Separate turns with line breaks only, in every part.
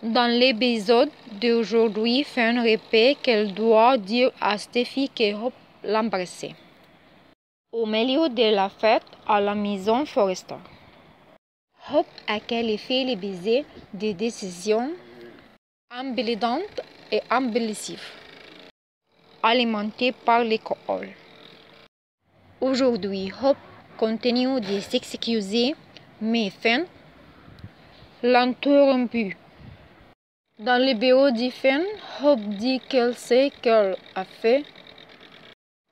Dans l'épisode d'aujourd'hui, Finn répète qu'elle doit dire à Steffi que Hope l'embrassait. Au milieu de la fête à la maison Forrester, Hope a qualifié les baisers de décisions embellissantes et embellissives, alimentées par l'alcool. Aujourd'hui, Hope continue de s'excuser, mais Finn l'interrompt. Dans le bureau de Finn, Hope dit qu'elle sait qu'elle a fait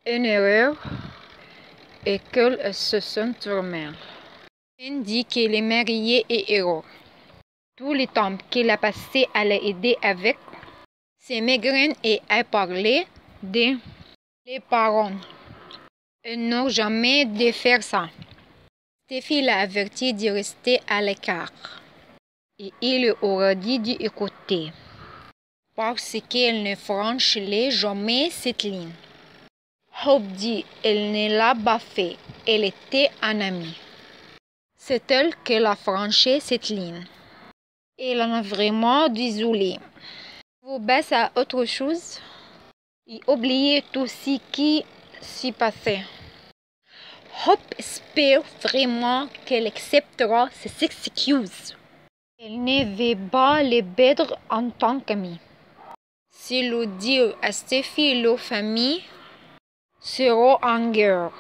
une erreur et qu'elle se sent mal. Finn dit qu'il est marié et heureux. Tout le temps qu'il a passé à l'aider avec ses migraines et à parler de les parents. Elle n'a jamais de faire ça. Steffi l'a averti de rester à l'écart. Et il aura dit d'écouter, parce qu'elle ne franchit jamais cette ligne. Hope dit qu'elle ne l'a pas fait, elle était un ami. C'est elle qui a franchi cette ligne. Elle en est vraiment désolée. Vous baissez à autre chose et oubliez tout ce qui s'est passé. Hope espère vraiment qu'elle acceptera ses excuses. Elle ne veut pas les perdre en tant qu'amie. Si le dire à Steffi et leur famille sera en guerre.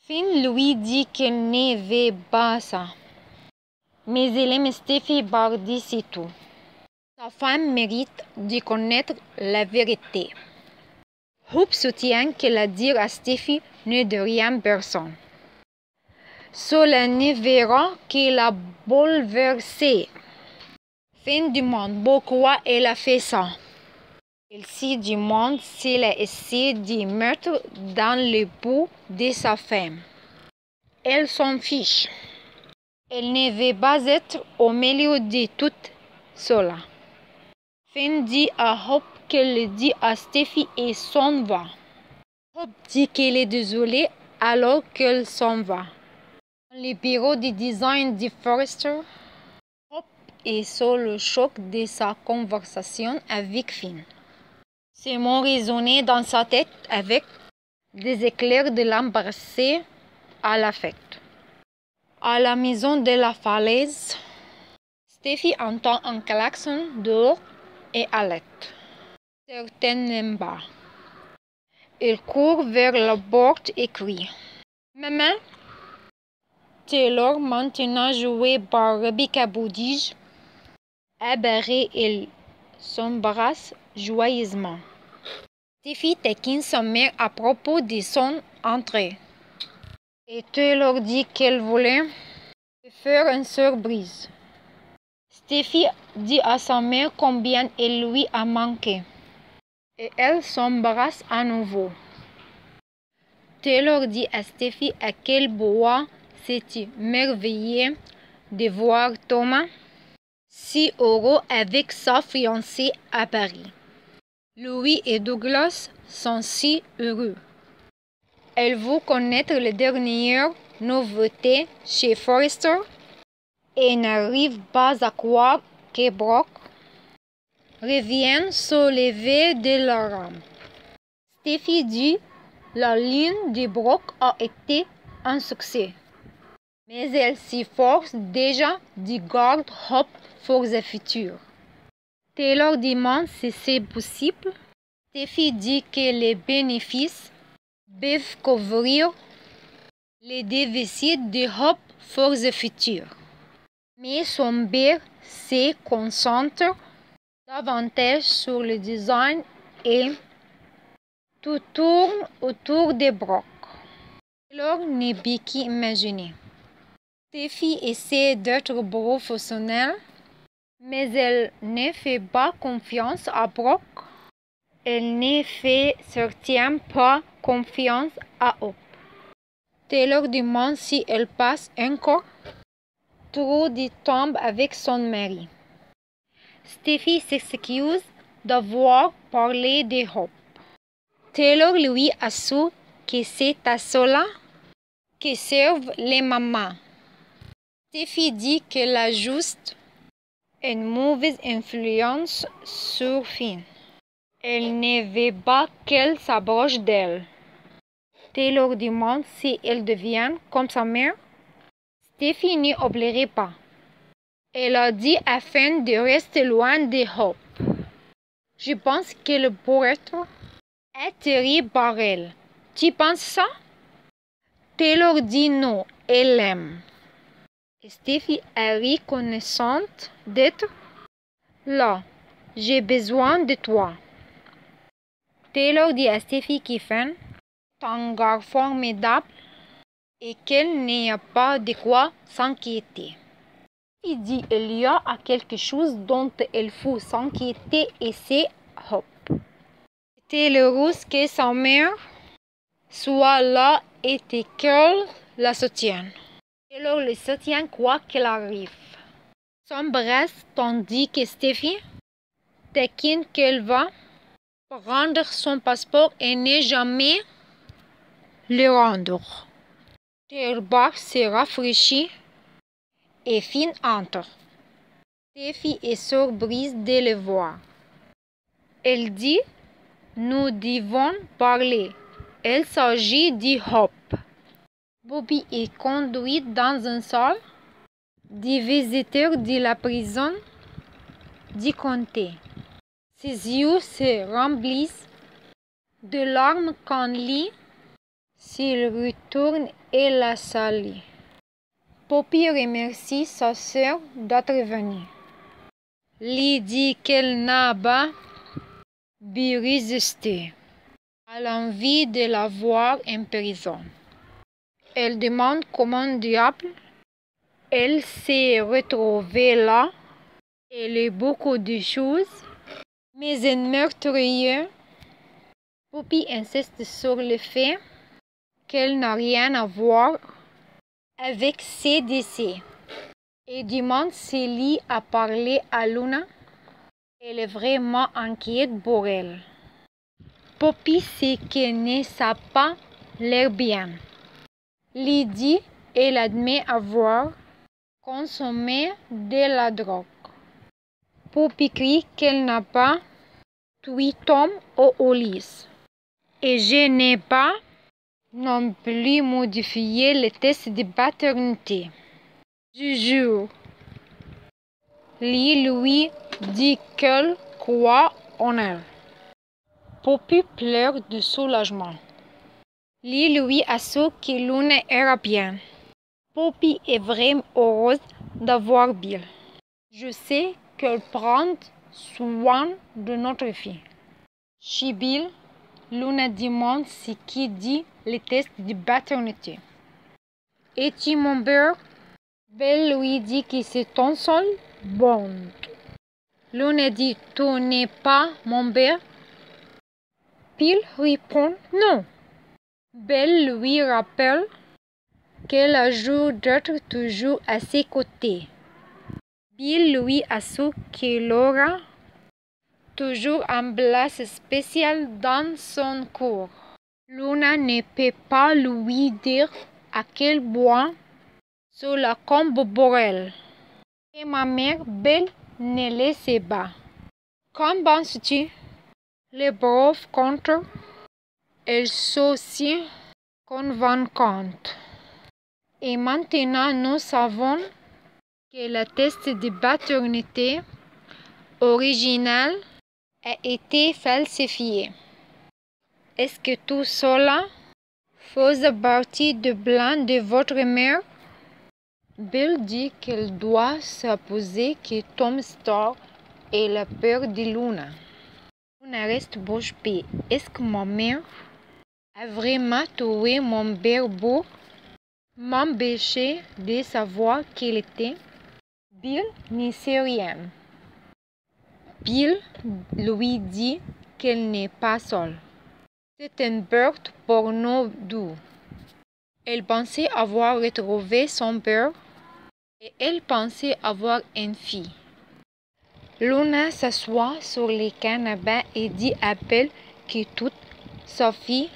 Finn lui dit qu'elle ne veut pas ça. Mais elle aime Steffi Bardi, c'est tout. Sa femme mérite de connaître la vérité. Hope soutient qu'elle a dit à Steffi ne de rien personne. Cela ne verra qu'elle a bouleversé. Finn demande pourquoi elle a fait ça. Elle se demande s'il a essayé de mettre dans le bout de sa femme. Elle s'en fiche. Elle ne veut pas être au milieu de tout cela. Finn dit à Hope qu'elle le dit à Steffi et s'en va. Hope dit qu'elle est désolée alors qu'elle s'en va. Dans le bureau de design de Forrester, Hope est sous le choc de sa conversation avec Finn. Ses mots résonnaient dans sa tête avec des éclairs de l'embrasser à la fête. À la maison de la falaise, Steffi entend un klaxon dehors et alerte. Certainement. Elle court vers la porte et crie. « Maman !» Taylor, maintenant jouée par Rebecca Boudige, aberrée, elle s'embrasse joyeusement. Steffi taquine sa mère à propos de son entrée. Et Taylor dit qu'elle voulait faire une surprise. Steffi dit à sa mère combien elle lui a manqué. Et elle s'embrasse à nouveau. Taylor dit à Steffi à quel point c'était merveilleux de voir Thomas si heureux avec sa fiancée à Paris. Louis et Douglas sont si heureux. Elle veut connaître les dernières nouveautés chez Forrester et n'arrive pas à croire que Brock revienne se lever de la rampe. Steffi dit la ligne de Brock a été un succès, mais elle s'efforce déjà de garder Hope pour le futur. Taylor demande si c'est possible. Steffi dit que les bénéfices peuvent couvrir les déficits de Hope pour le futur. Mais son père se concentre davantage sur le design et tout tourne autour de Brock. Taylor ne peut qu'imaginer. Steffi essaie d'être professionnelle, mais elle ne fait pas confiance à Brock. Elle ne fait certainement pas confiance à Hope. Taylor demande si elle passe encore trop de temps avec son mari. Steffi s'excuse d'avoir parlé de Hope. Taylor lui assure que c'est à cela que servent les mamans. Steffi dit qu'elle a juste une mauvaise influence sur Finn. Elle ne veut pas qu'elle s'approche d'elle. Taylor demande si elle devient comme sa mère. Steffi n'y oublierait pas. Elle a dit afin de rester loin de Hope. Je pense qu'elle pourrait être attirée par elle. Tu penses ça? Taylor dit non, elle l'aime. Steffi est reconnaissante d'être là. J'ai besoin de toi. Taylor dit à Steffi qu'il fait un gars formidable et qu'elle n'y a pas de quoi s'inquiéter. Il dit qu'il y a quelque chose dont il faut s'inquiéter et c'est Hope. Taylor que sa mère soit là et qu'elle la soutienne. Taylor le soutient quoi qu'il arrive. S'embrasse tandis que Steffi taquine qu'elle va prendre son passeport et ne jamais le rendre. Taylor se rafraîchit et Finn entre. Steffi est surprise de le voir. Elle dit « Nous devons parler ». Il s'agit de Hope. Bobby est conduit dans une salle des visiteurs de la prison du comté. Ses yeux se remplissent de larmes quand Lee s'il retourne et la salue. Poppy remercie sa sœur d'être venue. Lee dit qu'elle n'a pas pu résister à l'envie de la voir en prison. Elle demande comment diable elle s'est retrouvée là. Elle est beaucoup de choses, mais un meurtrier. Poppy insiste sur le fait qu'elle n'a rien à voir avec ses décès et demande si Lee a parlé à Luna. Elle est vraiment inquiète pour elle. Poppy sait qu'elle ne sait pas l'air bien. Lee dit qu'elle admet avoir consommé de la drogue. Poppy crie qu'elle n'a pas tué Tom ou Ulysse. Et je n'ai pas non plus modifié le test de paternité. Je jure. Lee lui dit qu'elle croit en elle. Poppy pleure de soulagement. Lee lui assure que Luna ira bien. Poppy est vraiment heureuse d'avoir Bill. Je sais qu'elle prend soin de notre fille. Chez Bill, Luna demande ce qui dit le test de paternité. Es-tu mon père? Bill lui dit que c'est ton seul bond. Luna dit tu n'es pas mon père? Bill répond non. Bill lui rappelle qu'elle a juré d'être toujours à ses côtés. Bill lui assure qu'il aura toujours une place spéciale dans son cœur. Luna ne peut pas lui dire à quel point cela compte pour elle. Et ma mère, Bill, ne le sait pas. Qu'en penses-tu? Les preuves contre elles sont aussi convaincantes. Et maintenant, nous savons que le test de paternité original a été falsifié. Est-ce que tout cela faisait partie du plan de votre mère? Bill dit qu'elle doit supposer que Tom Star est le père de Luna. Luna reste bouche bée. Est-ce que ma mère a vraiment tué mon père pour m'empêcher de savoir qui il était? Bill ne sait rien. Bill lui dit qu'elle n'est pas seule. C'est une perte pour nous deux. Elle pensait avoir retrouvé son père et elle pensait avoir une fille. Luna s'assoit sur le canapé et dit à Bill que toute sa vie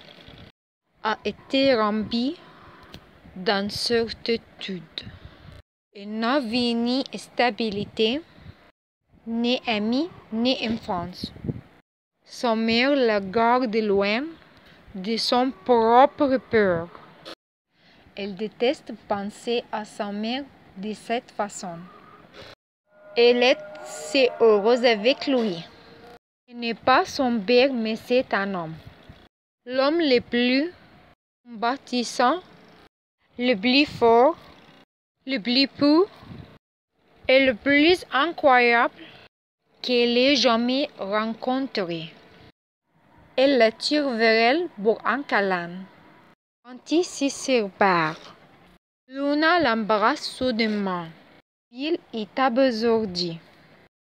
a été remplie d'incertitude. Elle n'a vu ni stabilité ni amis, ni enfance. Sa mère la garde loin de son propre père. Elle déteste penser à sa mère de cette façon. Elle est si heureuse avec lui. Ce n'est pas son père, mais c'est un homme. L'homme le plus bâtissant, le plus fort, le plus pur et le plus incroyable qu'elle ait jamais rencontré. Elle la tire vers elle pour un câlin. Quand il se sépare, Luna l'embrasse soudainement. Il est abasourdi.